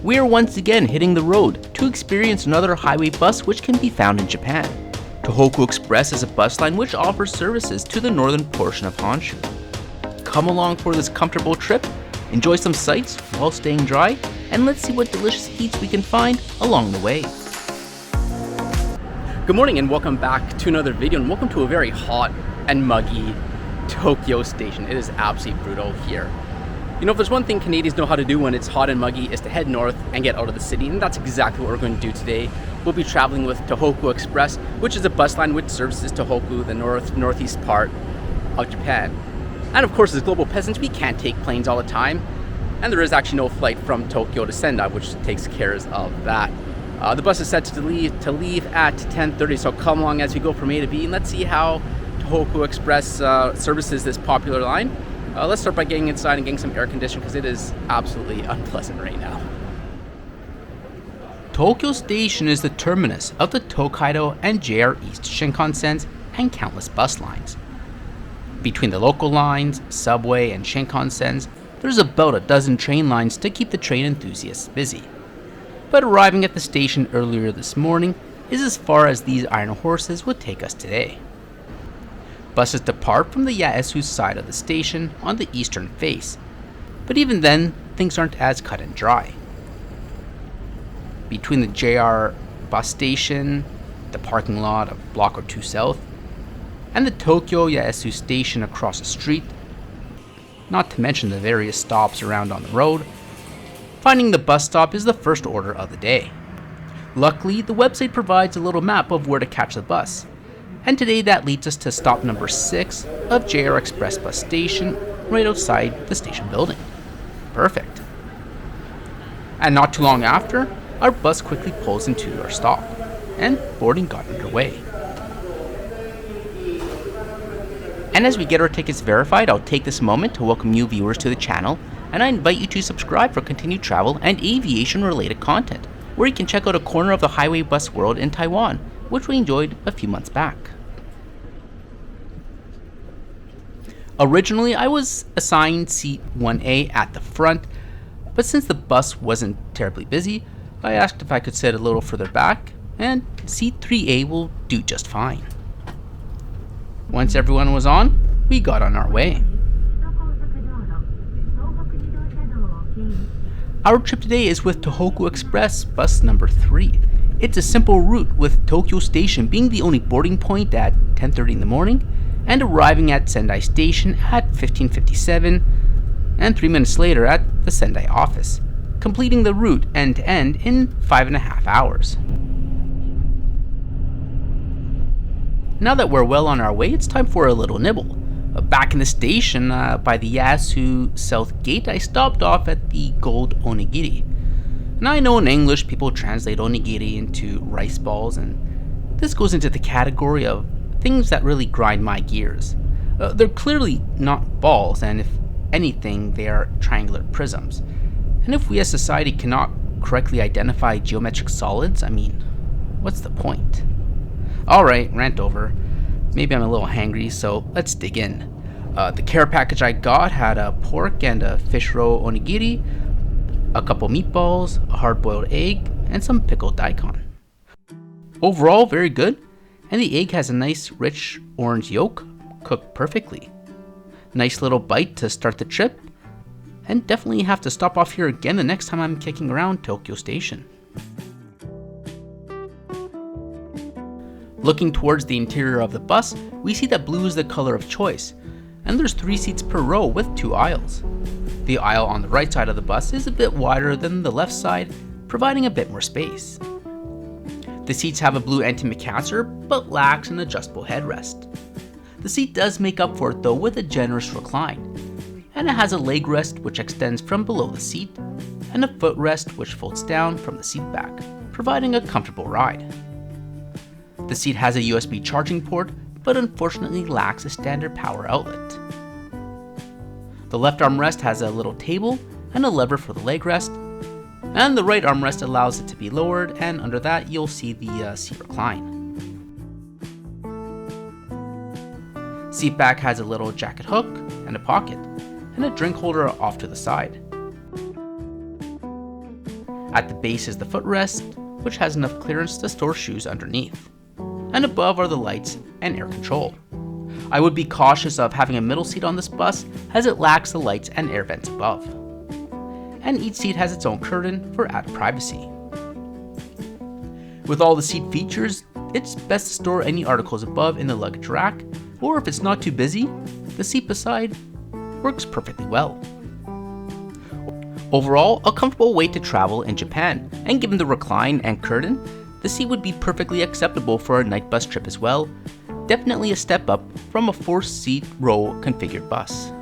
We are once again hitting the road to experience another highway bus which can be found in Japan. Tohoku Express is a bus line which offers services to the northern portion of Honshu. Come along for this comfortable trip, enjoy some sights while staying dry, and let's see what delicious eats we can find along the way. Good morning and welcome back to another video, and welcome to a very hot and muggy Tokyo station. It is absolutely brutal here. You know, if there's one thing Canadians know how to do when it's hot and muggy is to head north and get out of the city, and that's exactly what we're going to do today. We'll be traveling with Tohoku Express, which is a bus line which services Tohoku, the northeast part of Japan. And of course, as global peasants, we can't take planes all the time, and there is actually no flight from Tokyo to Sendai, which takes care of that. The bus is set to leave at 10:30, so come along as we go from A to B, and let's see how Tohoku Express services this popular line. Let's start by getting inside and getting some air conditioning because it is absolutely unpleasant right now. Tokyo Station is the terminus of the Tokaido and JR East Shinkansens and countless bus lines. Between the local lines, subway, and Shinkansens, there's about a dozen train lines to keep the train enthusiasts busy. But arriving at the station earlier this morning is as far as these iron horses would take us today. Buses depart from the Yaesu side of the station on the eastern face, but even then, things aren't as cut and dry. Between the JR bus station, the parking lot a block or two south, and the Tokyo Yaesu station across the street, not to mention the various stops around on the road, finding the bus stop is the first order of the day. Luckily, the website provides a little map of where to catch the bus, and today that leads us to stop number 6 of JR Express bus station, right outside the station building. Perfect. And not too long after, our bus quickly pulls into our stop, and boarding got underway. And as we get our tickets verified, I'll take this moment to welcome new viewers to the channel, and I invite you to subscribe for continued travel and aviation related content, where you can check out a corner of the highway bus world in Taiwan, which we enjoyed a few months back. Originally, I was assigned seat 1A at the front, but since the bus wasn't terribly busy, I asked if I could sit a little further back, and seat 3A will do just fine. Once everyone was on, we got on our way. Our trip today is with Tohoku Express bus number 3. It's a simple route, with Tokyo Station being the only boarding point at 10:30 in the morning, and arriving at Sendai Station at 15:57, and 3 minutes later at the Sendai office, completing the route end to end in 5.5 hours. Now that we're well on our way, it's time for a little nibble. Back in the station by the Yaesu South Gate, I stopped off at the Gold Onigiri. And I know in English people translate onigiri into rice balls, and this goes into the category of things that really grind my gears. They're clearly not balls, and if anything, they are triangular prisms. And if we as society cannot correctly identify geometric solids, I mean, what's the point? Alright, rant over. Maybe I'm a little hangry, so let's dig in. The care package I got had a pork and a fish roe onigiri, a couple meatballs, a hard-boiled egg, and some pickled daikon. Overall, very good, and the egg has a nice rich orange yolk, cooked perfectly. Nice little bite to start the trip, and definitely have to stop off here again the next time I'm kicking around Tokyo Station. Looking towards the interior of the bus, we see that blue is the color of choice, and there's 3 seats per row with 2 aisles. The aisle on the right side of the bus is a bit wider than the left side, providing a bit more space. The seats have a blue antimacassar, but lacks an adjustable headrest. The seat does make up for it though with a generous recline, and it has a leg rest which extends from below the seat, and a footrest which folds down from the seat back, providing a comfortable ride. The seat has a USB charging port, but unfortunately lacks a standard power outlet. The left armrest has a little table and a lever for the leg rest, and the right armrest allows it to be lowered, and under that you'll see the seat recline. Seat back has a little jacket hook and a pocket, and a drink holder off to the side. At the base is the footrest, which has enough clearance to store shoes underneath. And above are the lights and air control. I would be cautious of having a middle seat on this bus as it lacks the lights and air vents above. And each seat has its own curtain for added privacy. With all the seat features, it's best to store any articles above in the luggage rack, or if it's not too busy, the seat beside works perfectly well. Overall, a comfortable way to travel in Japan, and given the recline and curtain, the seat would be perfectly acceptable for a night bus trip as well. Definitely a step up from a 4-seat row configured bus.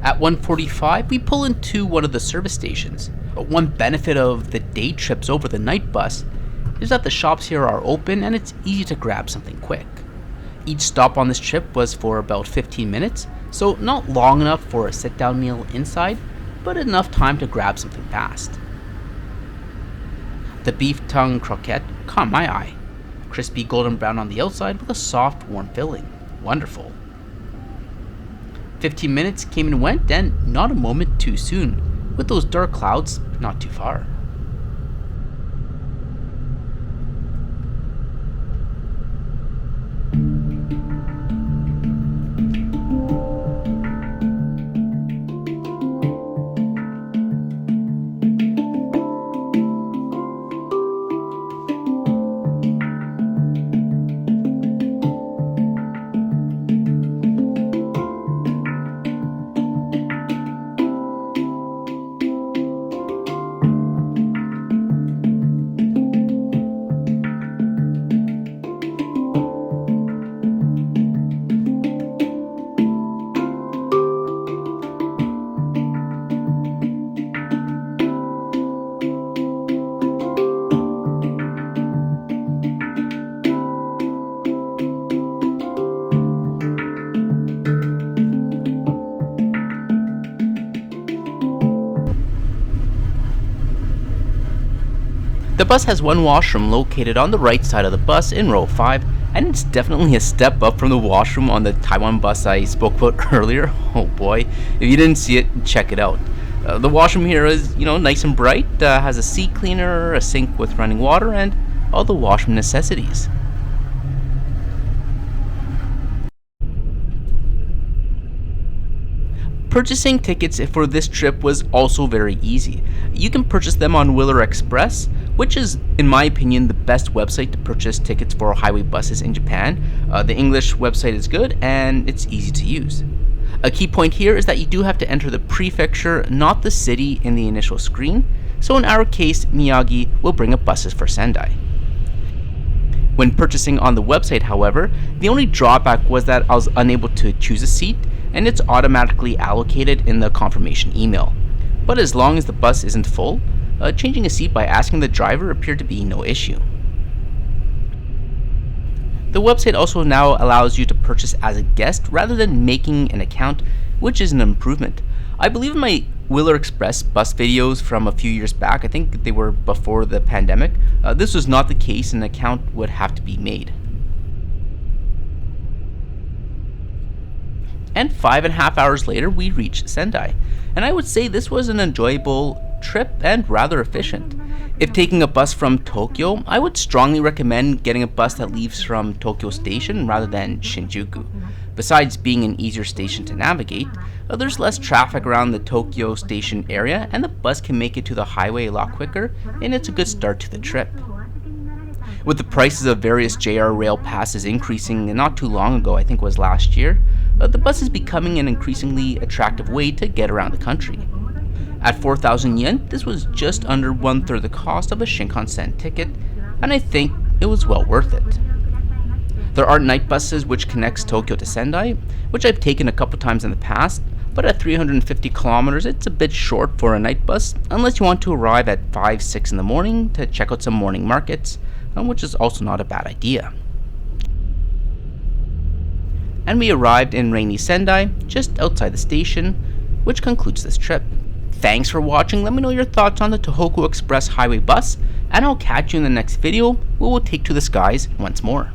At 1:45, we pull into one of the service stations. But one benefit of the day trips over the night bus is that the shops here are open and it's easy to grab something quick. Each stop on this trip was for about 15 minutes, so not long enough for a sit-down meal inside, but enough time to grab something fast. The beef tongue croquette caught my eye. Crispy golden brown on the outside with a soft, warm filling. Wonderful. 15 minutes came and went, and not a moment too soon, with those dark clouds not too far. The bus has one washroom located on the right side of the bus in row 5, and it's definitely a step up from the washroom on the Taiwan bus I spoke about earlier. Oh boy, if you didn't see it, check it out. The washroom here is, nice and bright, has a seat cleaner, a sink with running water, and all the washroom necessities. Purchasing tickets for this trip was also very easy. You can purchase them on Tohoku Express, which is, in my opinion, the best website to purchase tickets for highway buses in Japan. The English website is good and it's easy to use. A key point here is that you do have to enter the prefecture, not the city, in the initial screen. So in our case, Miyagi will bring up buses for Sendai. When purchasing on the website, however, the only drawback was that I was unable to choose a seat, and it's automatically allocated in the confirmation email. But as long as the bus isn't full, changing a seat by asking the driver appeared to be no issue. The website also now allows you to purchase as a guest rather than making an account, which is an improvement. I believe in my Tohoku Express bus videos from a few years back, I think they were before the pandemic, this was not the case and an account would have to be made. And 5.5 hours later, we reached Sendai. And I would say this was an enjoyable trip and rather efficient. If taking a bus from Tokyo, I would strongly recommend getting a bus that leaves from Tokyo Station rather than Shinjuku. Besides being an easier station to navigate, there's less traffic around the Tokyo Station area and the bus can make it to the highway a lot quicker, and it's a good start to the trip. With the prices of various JR rail passes increasing not too long ago, I think it was last year, the bus is becoming an increasingly attractive way to get around the country. At 4,000 yen, this was just under 1/3 the cost of a Shinkansen ticket, and I think it was well worth it. There are night buses which connects Tokyo to Sendai, which I've taken a couple times in the past, but at 350 kilometers it's a bit short for a night bus unless you want to arrive at 5-6 in the morning to check out some morning markets, which is also not a bad idea. And we arrived in rainy Sendai, just outside the station, which concludes this trip. Thanks for watching. Let me know your thoughts on the Tohoku Express highway bus, and I'll catch you in the next video where we'll take to the skies once more.